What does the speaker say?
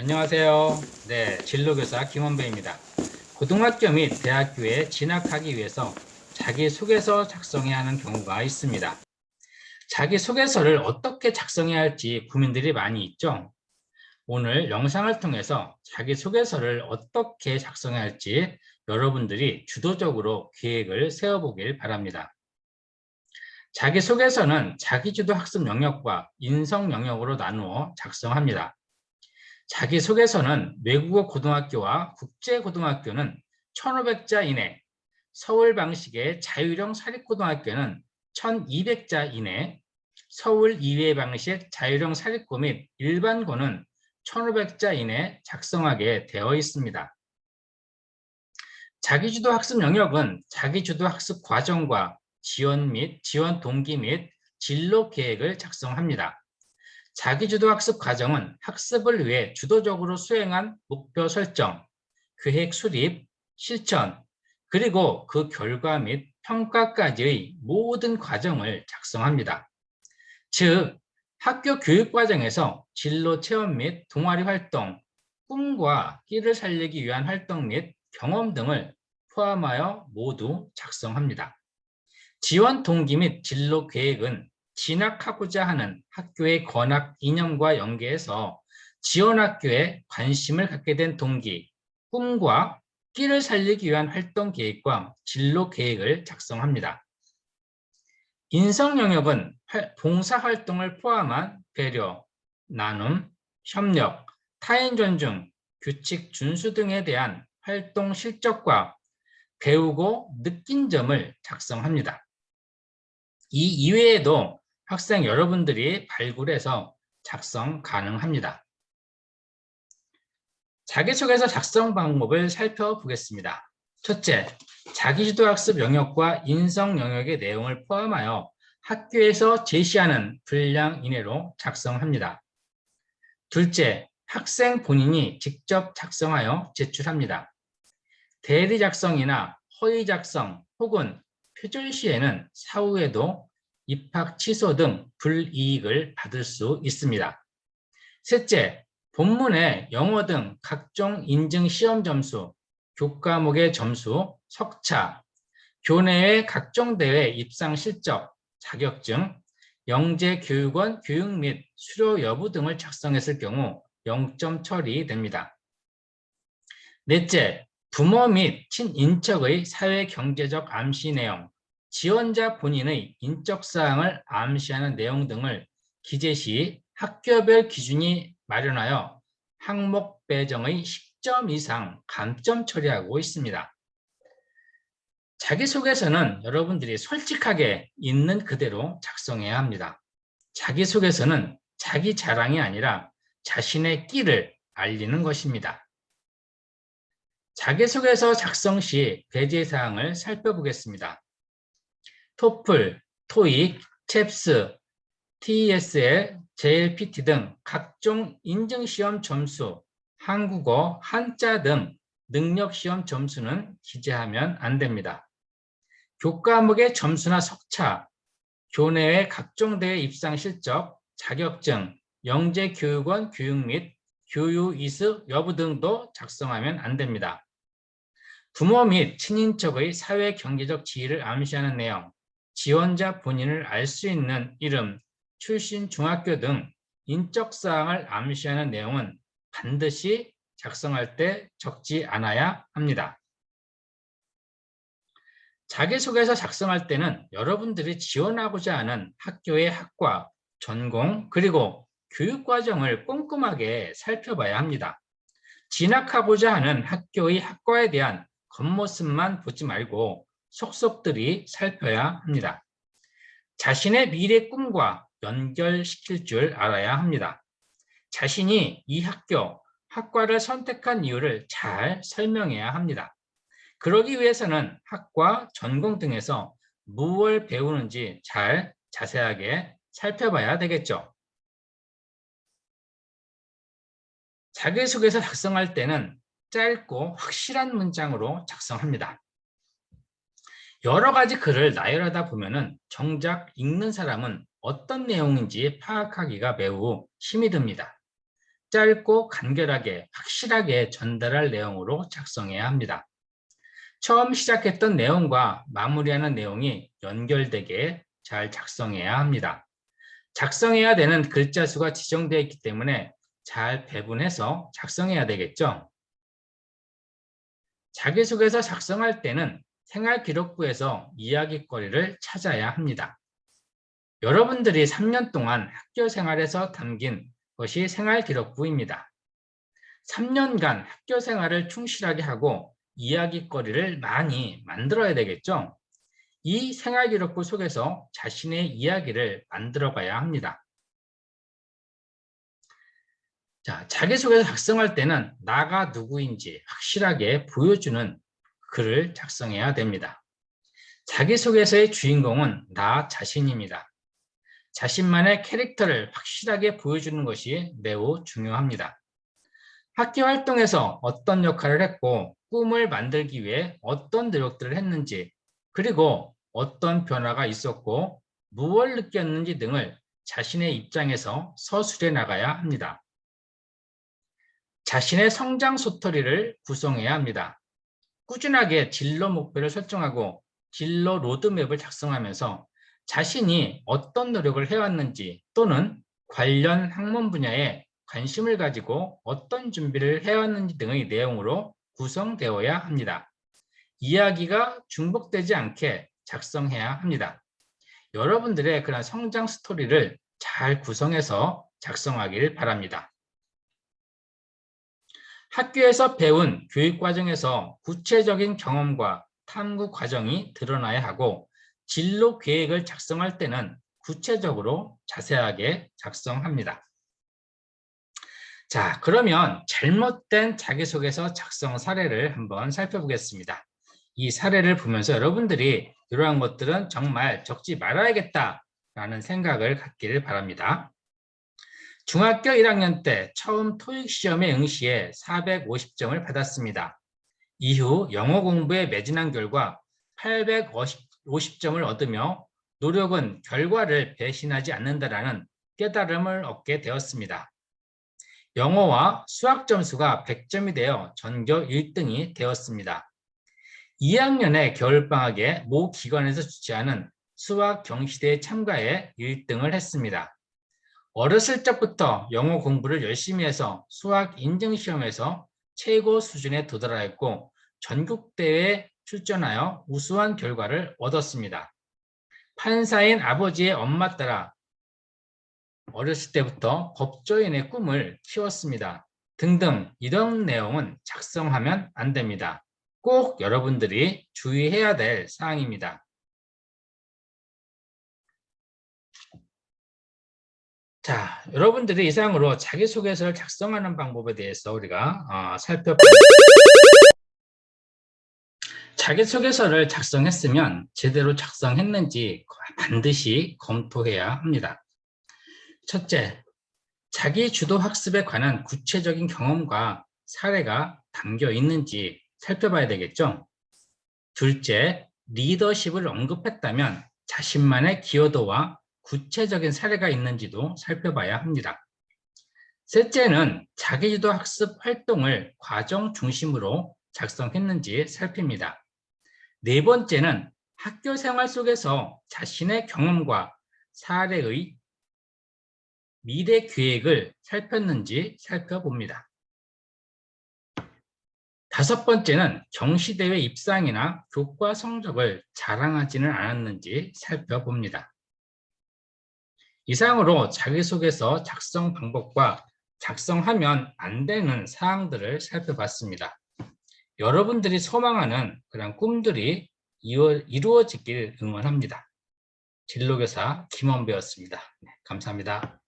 안녕하세요. 네, 진로교사 김원배입니다. 고등학교 및 대학교에 진학하기 위해서 자기소개서 작성해야 하는 경우가 있습니다. 자기소개서를 어떻게 작성해야 할지 고민들이 많이 있죠. 오늘 영상을 통해서 자기소개서를 어떻게 작성해야 할지 여러분들이 주도적으로 계획을 세워보길 바랍니다. 자기소개서는 자기주도 학습 영역과 인성 영역으로 나누어 작성합니다. 자기소개서는 외국어 고등학교와 국제고등학교는 1,500자 이내, 서울 방식의 자유형 사립고등학교는 1,200자 이내, 서울 이외 방식 자유형 사립고 및 일반고는 1,500자 이내 작성하게 되어 있습니다. 자기주도 학습 영역은 자기주도 학습 과정과 지원 동기 및 진로 계획을 작성합니다. 자기주도 학습 과정은 학습을 위해 주도적으로 수행한 목표 설정, 계획 수립, 실천, 그리고 그 결과 및 평가까지의 모든 과정을 작성합니다. 즉, 학교 교육 과정에서 진로 체험 및 동아리 활동, 꿈과 끼를 살리기 위한 활동 및 경험 등을 포함하여 모두 작성합니다. 지원 동기 및 진로 계획은 진학하고자 하는 학교의 권학 이념과 연계해서 지원학교에 관심을 갖게 된 동기, 꿈과 끼를 살리기 위한 활동 계획과 진로 계획을 작성합니다. 인성 영역은 봉사활동을 포함한 배려, 나눔, 협력, 타인 존중, 규칙 준수 등에 대한 활동 실적과 배우고 느낀 점을 작성합니다. 이 이외에도 학생 여러분들이 발굴해서 작성 가능합니다. 자기소개서 작성 방법을 살펴보겠습니다. 첫째, 자기주도 학습 영역과 인성 영역의 내용을 포함하여 학교에서 제시하는 분량 이내로 작성합니다. 둘째, 학생 본인이 직접 작성하여 제출합니다. 대리 작성이나 허위 작성 혹은 표절 시에는 사후에도 입학 취소 등 불이익을 받을 수 있습니다. 셋째, 본문의 영어 등 각종 인증 시험 점수, 교과목의 점수, 석차, 교내외 각종 대회 입상 실적, 자격증, 영재교육원 교육 및 수료 여부 등을 작성했을 경우 0점 처리됩니다. 넷째, 부모 및 친인척의 사회경제적 암시 내용, 지원자 본인의 인적사항을 암시하는 내용 등을 기재 시 학교별 기준이 마련하여 항목 배정의 10점 이상 감점 처리하고 있습니다. 자기소개서는 여러분들이 솔직하게 있는 그대로 작성해야 합니다. 자기소개서는 자기 자랑이 아니라 자신의 끼를 알리는 것입니다. 자기소개서 작성 시 배제사항을 살펴보겠습니다. 토플, 토익, 챕스, TESL, JLPT 등 각종 인증시험 점수, 한국어, 한자 등 능력시험 점수는 기재하면 안 됩니다. 교과목의 점수나 석차, 교내외 각종 대회 입상 실적, 자격증, 영재교육원 교육 및 교육 이수 여부 등도 작성하면 안 됩니다. 부모 및 친인척의 사회 경제적 지위를 암시하는 내용, 지원자 본인을 알 수 있는 이름, 출신 중학교 등 인적사항을 암시하는 내용은 반드시 작성할 때 적지 않아야 합니다. 자기소개서 작성할 때는 여러분들이 지원하고자 하는 학교의 학과, 전공, 그리고 교육과정을 꼼꼼하게 살펴봐야 합니다. 진학하고자 하는 학교의 학과에 대한 겉모습만 보지 말고 속속들이 살펴야 합니다. 자신의 미래 꿈과 연결시킬 줄 알아야 합니다. 자신이 이 학과를 선택한 이유를 잘 설명해야 합니다. 그러기 위해서는 학과, 전공 등에서 무엇을 배우는지 잘 자세하게 살펴봐야 되겠죠. 자기소개서 작성할 때는 짧고 확실한 문장으로 작성합니다. 여러 가지 글을 나열하다 보면은 정작 읽는 사람은 어떤 내용인지 파악하기가 매우 힘이 듭니다. 짧고 간결하게 확실하게 전달할 내용으로 작성해야 합니다. 처음 시작했던 내용과 마무리하는 내용이 연결되게 잘 작성해야 합니다. 작성해야 되는 글자 수가 지정되어 있기 때문에 잘 배분해서 작성해야 되겠죠. 자기소개서 작성할 때는 생활기록부에서 이야깃거리를 찾아야 합니다. 여러분들이 3년 동안 학교 생활에서 담긴 것이 생활기록부입니다. 3년간 학교 생활을 충실하게 하고 이야깃거리를 많이 만들어야 되겠죠. 이 생활기록부 속에서 자신의 이야기를 만들어가야 합니다. 자, 자기소개서 작성할 때는 나가 누구인지 확실하게 보여주는 글을 작성해야 됩니다. 자기소개서의 주인공은 나 자신입니다. 자신만의 캐릭터를 확실하게 보여주는 것이 매우 중요합니다. 학교 활동에서 어떤 역할을 했고 꿈을 만들기 위해 어떤 노력들을 했는지, 그리고 어떤 변화가 있었고 무엇을 느꼈는지 등을 자신의 입장에서 서술해 나가야 합니다. 자신의 성장 스토리를 구성해야 합니다. 꾸준하게 진로 목표를 설정하고 진로 로드맵을 작성하면서 자신이 어떤 노력을 해왔는지 또는 관련 학문 분야에 관심을 가지고 어떤 준비를 해왔는지 등의 내용으로 구성되어야 합니다. 이야기가 중복되지 않게 작성해야 합니다. 여러분들의 그런 성장 스토리를 잘 구성해서 작성하길 바랍니다. 학교에서 배운 교육 과정에서 구체적인 경험과 탐구 과정이 드러나야 하고 진로 계획을 작성할 때는 구체적으로 자세하게 작성합니다. 자, 그러면 잘못된 자기소개서 작성 사례를 한번 살펴보겠습니다. 이 사례를 보면서 여러분들이 이러한 것들은 정말 적지 말아야겠다라는 생각을 갖기를 바랍니다. 중학교 1학년 때 처음 토익 시험에 응시해 450점을 받았습니다. 이후 영어 공부에 매진한 결과 850점을 얻으며 노력은 결과를 배신하지 않는다라는 깨달음을 얻게 되었습니다. 영어와 수학 점수가 100점이 되어 전교 1등이 되었습니다. 2학년의 겨울방학에 모 기관에서 주최하는 수학 경시대에 참가해 1등을 했습니다. 어렸을 적부터 영어 공부를 열심히 해서 수학 인증시험에서 최고 수준에 도달하였고 전국대회에 출전하여 우수한 결과를 얻었습니다. 판사인 아버지의 엄마 따라 어렸을 때부터 법조인의 꿈을 키웠습니다. 등등 이런 내용은 작성하면 안 됩니다. 꼭 여러분들이 주의해야 될 사항입니다. 자, 여러분들이 이상으로 자기소개서를 작성하는 방법에 대해서 우리가 살펴보겠습니다. 자기소개서를 작성했으면 제대로 작성했는지 반드시 검토해야 합니다. 첫째, 자기 주도 학습에 관한 구체적인 경험과 사례가 담겨 있는지 살펴봐야 되겠죠. 둘째, 리더십을 언급했다면 자신만의 기여도와 구체적인 사례가 있는지도 살펴봐야 합니다. 셋째는 자기주도 학습 활동을 과정 중심으로 작성했는지 살핍니다. 네 번째는 학교 생활 속에서 자신의 경험과 사례의 미래 계획을 살폈는지 살펴봅니다. 다섯 번째는 경시대회 입상이나 교과 성적을 자랑하지는 않았는지 살펴봅니다. 이상으로 자기소개서 작성 방법과 작성하면 안 되는 사항들을 살펴봤습니다. 여러분들이 소망하는 그런 꿈들이 이루어지길 응원합니다. 진로교사 김원배였습니다. 감사합니다.